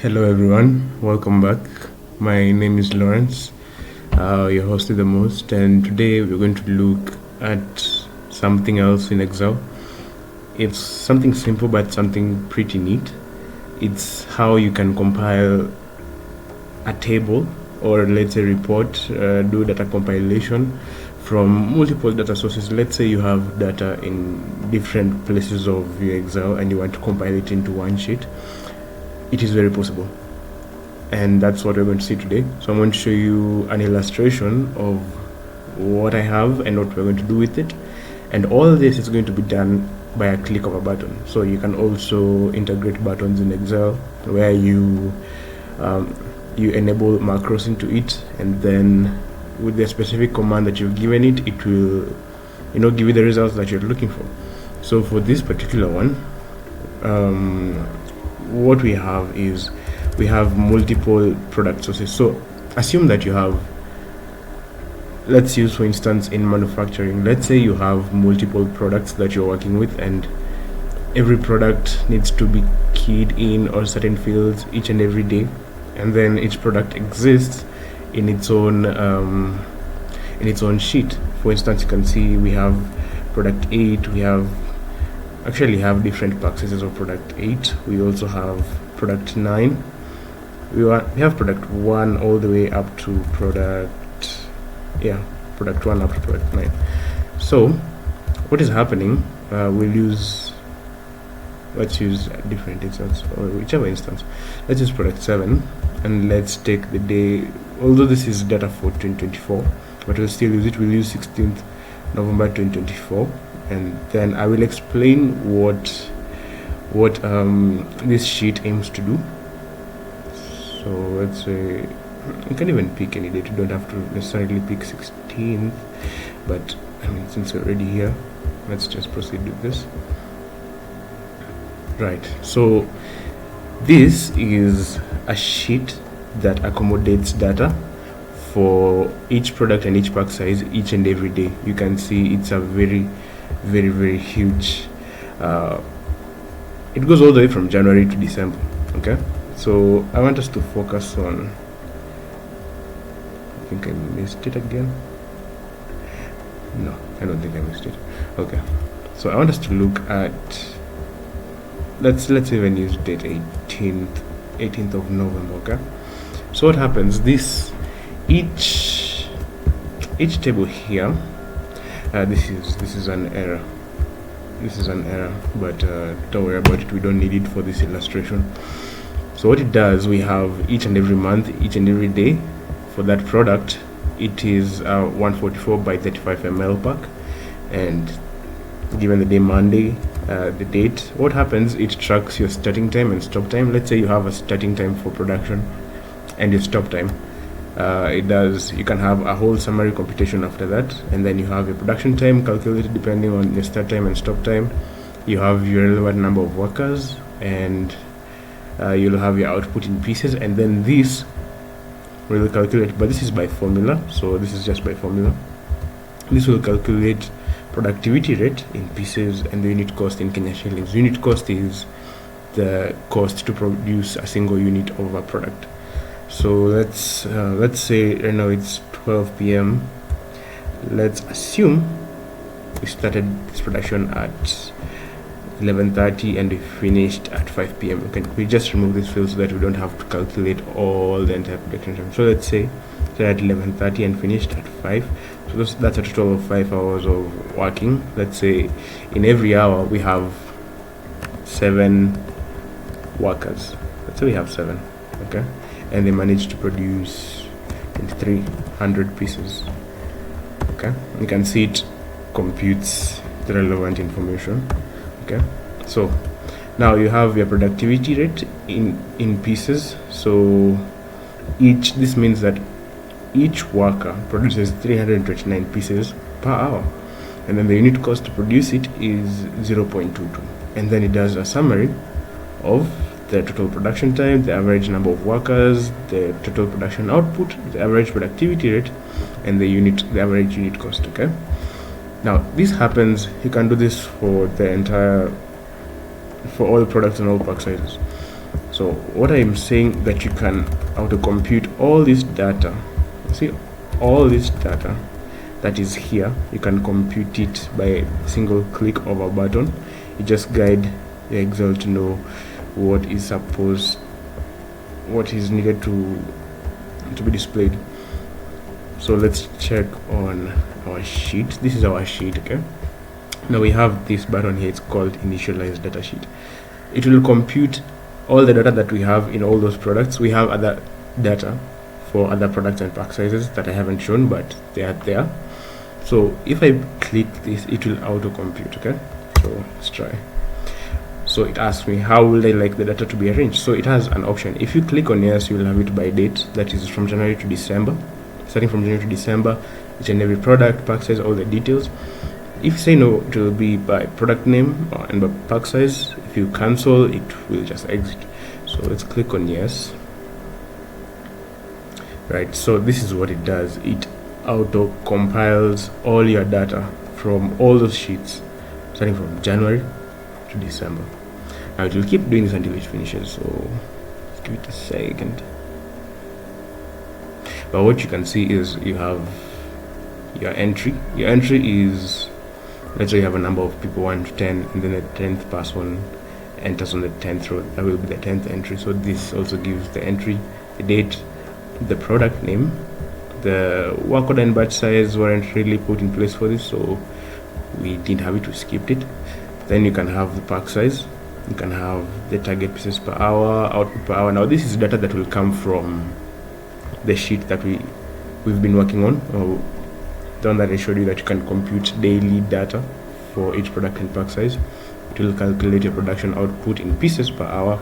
Hello everyone, welcome back. My name is Lawrence, your host of the most, and today we're going to look at something else in Excel. It's something simple but something pretty neat. It's how you can compile a table or let's say report, do data compilation from multiple data sources. Let's say you have data in different places of your Excel and you want to compile it into one sheet. It is very possible, and that's what we're going to see today. So I'm going to show you an illustration of what I have and what we're going to do with it, and all this is going to be done by a click of a button. So you can also integrate buttons in Excel where you enable macros into it, and then with the specific command that you've given it, it will give you the results that you're looking for. So for this particular one, what we have is we have multiple product sources. So assume that you have, let's use for instance in manufacturing, let's say you have multiple products that you're working with, and every product needs to be keyed in or certain fields each and every day, and then each product exists in its own sheet. For instance, you can see we have product 8, we have different boxes of product 8. We also have product 9. We have product 1 all the way up to product 1 up to product 9. So what is happening, let's use a different instance, or whichever instance. Let's use product 7, and let's take the day, although this is data for 2024, but we'll still use it. We'll use 16th November 2024, and then I will explain what this sheet aims to do. So let's say you can even pick any date. You don't have to necessarily pick 16th, but I mean, since we're already here, let's just proceed with this. Right, so this is a sheet that accommodates data for each product and each pack size each and every day. You can see it's a very, very, very huge. It goes all the way from January to December. Okay, so I want us to focus on, I think I missed it again. No, I don't think I missed it. Okay, so I want us to look at, let's even use date 18th of November. Okay, so what happens, each table here, this is an error. This is an error, but don't worry about it. We don't need it for this illustration. So what it does, we have each and every month, each and every day for that product. It is 144 by 35 ml pack, and given the day Monday, the date, what happens, it tracks your starting time and stop time. Let's say you have a starting time for production and your stop time. You can have a whole summary computation after that, and then you have your production time calculated depending on your start time and stop time. You have your relevant number of workers, and you'll have your output in pieces, and then this will calculate, but this is by formula, so this is just by formula. This will calculate productivity rate in pieces and the unit cost in Kenya shillings. Unit cost is the cost to produce a single unit of a product. So let's say right now it's 12 p.m. Let's assume we started this production at 11:30 and we finished at 5 p.m. We just remove this field so that we don't have to calculate all the entire production time. So let's say started at 11:30 and finished at 5. So that's a total of 5 hours of working. Let's say in every hour we have 7 workers. Let's say we have 7. Okay, and they managed to produce 300 pieces. Okay, you can see it computes the relevant information. Okay, so now you have your productivity rate in pieces. So this means that each worker produces 329 pieces per hour, and then the unit cost to produce it is 0.22, and then it does a summary of the total production time, the average number of workers, the total production output, the average productivity rate, and the average unit cost. Okay, now this happens, you can do this for all products and all pack sizes. So what I'm saying, that you can auto compute all this data. See, all this data that is here, you can compute it by a single click of a button. You just guide your Excel to know what is needed to be displayed. So let's check on our sheet. This is our sheet. Okay, now we have this button here. It's called initialize data sheet. It will compute all the data that we have in all those products. We have other data for other products and pack sizes that I haven't shown, but they are there. So if I click this, it will auto compute. Okay, so let's try. So it asks me how would I like the data to be arranged. So it has an option. If you click on yes, you will have it by date, that is from January to December. Starting from January to December, each and every product, pack size, all the details. If you say no, it will be by product name and by pack size. If you cancel, it will just exit. So let's click on yes. Right, so this is what it does. It auto compiles all your data from all those sheets starting from January to December. Now it will keep doing this until it finishes, so let's give it a second. But what you can see is you have your entry. Your entry is, let's say you have a number of people 1 to 10, and then the 10th person enters on the 10th row. That will be the 10th entry. So this also gives the entry, the date, the product name. The work order and batch size weren't really put in place for this, so we didn't have it, we skipped it. Then you can have the pack size, you can have the target pieces per hour, output per hour. Now this is data that will come from the sheet that we've been working on, or the one that I showed you, that you can compute daily data for each product and pack size. It will calculate your production output in pieces per hour.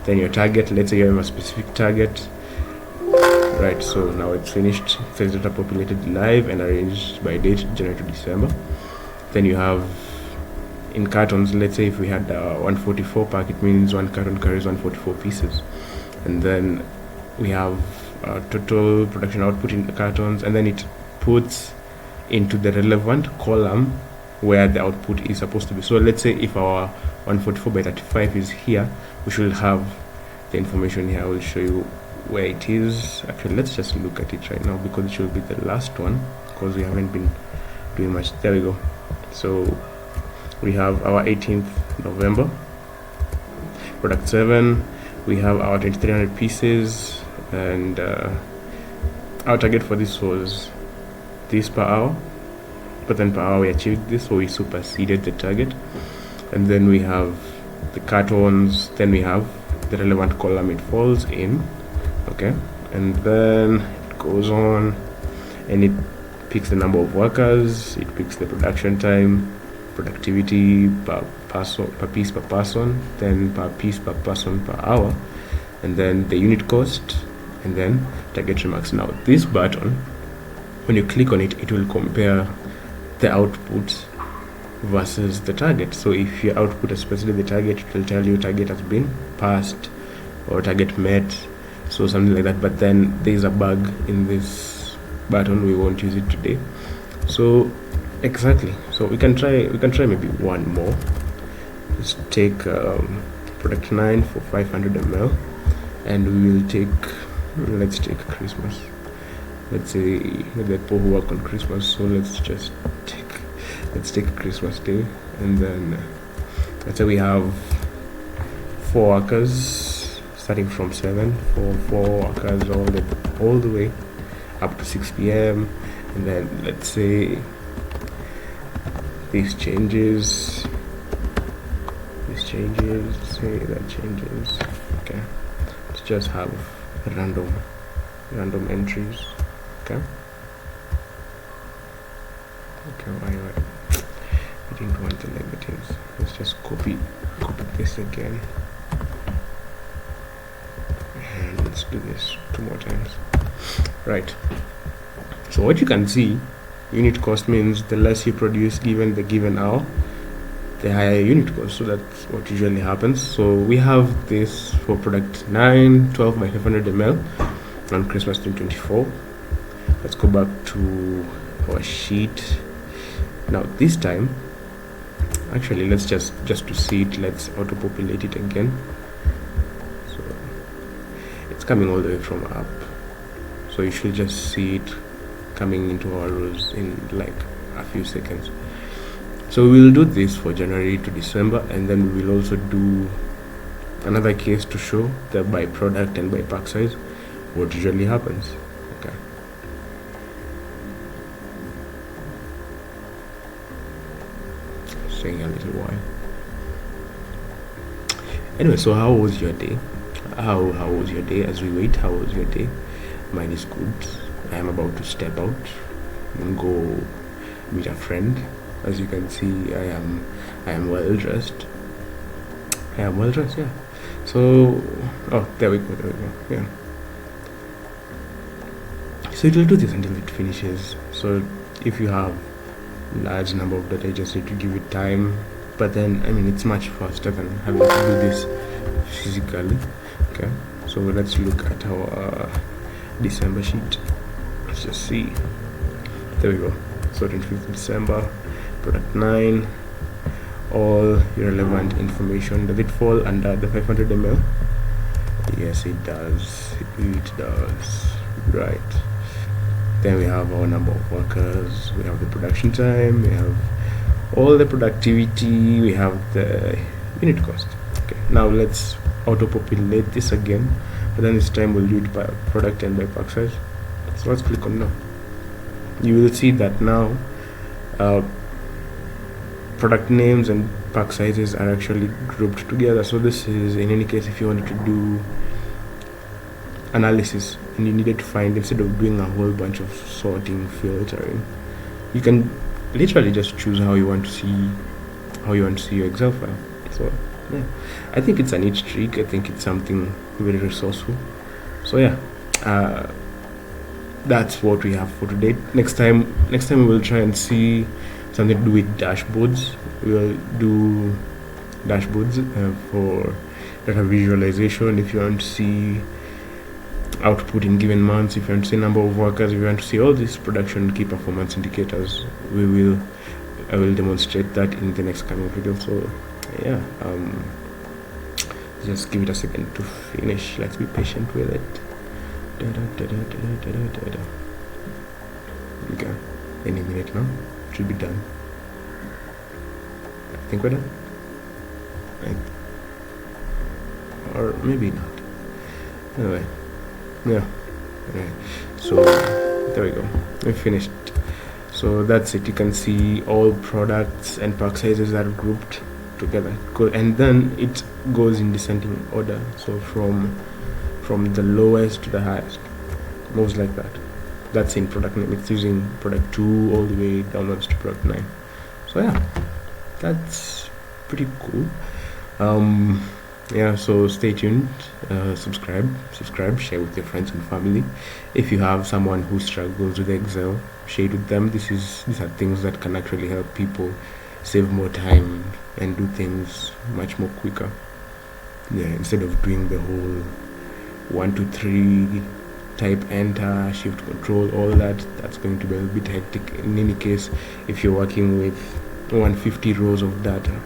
Then your target, let's say you have a specific target. Right, so now it's finished. It says data populated live and arranged by date January to December. Then you have in cartons, let's say if we had 144 pack, it means one carton carries 144 pieces. And then we have total production output in the cartons, and then it puts into the relevant column where the output is supposed to be. So let's say if our 144 by 35 is here, we should have the information here. I will show you where it is. Actually, let's just look at it right now because it should be the last one, because we haven't been doing much. There we go. So we have our 18th November product 7. We have our 2300 pieces, and our target for this was this per hour, but then per hour we achieved this, so we superseded the target. And then we have the cartons, then we have the relevant column it falls in. Okay, and then it goes on and it picks the number of workers, it picks the production time, productivity per piece per person, then per piece per person per hour, and then the unit cost, and then target remarks. Now this button, when you click on it, it will compare the output versus the target. So if your output, especially the target, it will tell you target has been passed or target met, so something like that. But then there's a bug in this button, we won't use it today. So exactly, so we can try maybe one more. Let's take product 9 for 500 ml, and we will take, let's take Christmas. Let's say the people who work on Christmas, so let's take Christmas Day, and then let's say we have 4 workers starting from 7 for 4 workers all the way up to 6 p.m. and then let's say this changes, say that changes. Okay, let's just have random entries. Okay, why we didn't want the negatives. Let's just copy this again, and let's do this 2 more times. Right, so what you can see, unit cost means the less you produce given the given hour, the higher unit cost. So that's what usually happens. So we have this for product 9, 12 by 500 ml on Christmas 2024. Let's go back to our sheet. Now this time, actually, let's just to see it, let's auto populate it again. So coming all the way from up, so you should just see it coming into our rows in like a few seconds. So we will do this for January to December, and then we will also do another case to show that by product and by pack size what usually happens. Okay, staying a little while. Anyway, so how was your day? How was your day? As we wait, how was your day? Mine is good. I am about to step out and go meet a friend. As you can see, I am well dressed. I am well dressed, yeah. So, oh, there we go, yeah. So it will do this until it finishes. So if you have large number of data, you just need to give it time. But then, I mean, it's much faster than having to do this physically. Okay, so let's look at our December sheet. Let's just see. There we go. So 25th December, product 9, all irrelevant information. Does it fall under the 500 ml? Yes, it does. It does. Right. Then we have our number of workers, we have the production time, we have all the productivity, we have the unit cost. Okay, now let's auto-populate this again, but then this time we'll do it by product and by pack size. So let's click on now. You will see that now product names and pack sizes are actually grouped together. So this is, in any case, if you wanted to do analysis and you needed to find, instead of doing a whole bunch of sorting, filtering, you can literally just choose how you want to see your Excel file. So yeah, I think it's a neat trick. I think it's something very resourceful. So yeah, that's what we have for today. Next time we will try and see something to do with dashboards. We will do dashboards for data visualization. If you want to see output in given months, if you want to see number of workers, if you want to see all these production key performance indicators, I will demonstrate that in the next coming video. So yeah, just give it a second to finish. Let's be patient with it. Okay, any minute now it should be done. I think we're done, right? Or maybe not. Anyway, yeah. Anyway, so there we go, we finished. So that's it. You can see all products and pack sizes are grouped together, and then it goes in descending order, so from the lowest to the highest, moves like that. That's in product name. It's using product 2 all the way downwards to product 9. So yeah, that's pretty cool. Yeah, so stay tuned, subscribe, share with your friends and family. If you have someone who struggles with Excel, share it with them. These are things that can actually help people save more time and do things much more quicker. Yeah, instead of doing the whole 1 2 3 type enter, shift control, all that's going to be a bit hectic. In any case, if you're working with 150 rows of data,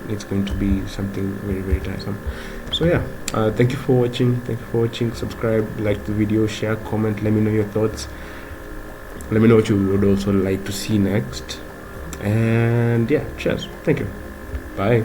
it's going to be something very, very tiresome. So yeah, thank you for watching. Subscribe, like the video, share, comment, let me know your thoughts, let me know what you would also like to see next, and yeah, cheers, thank you, bye.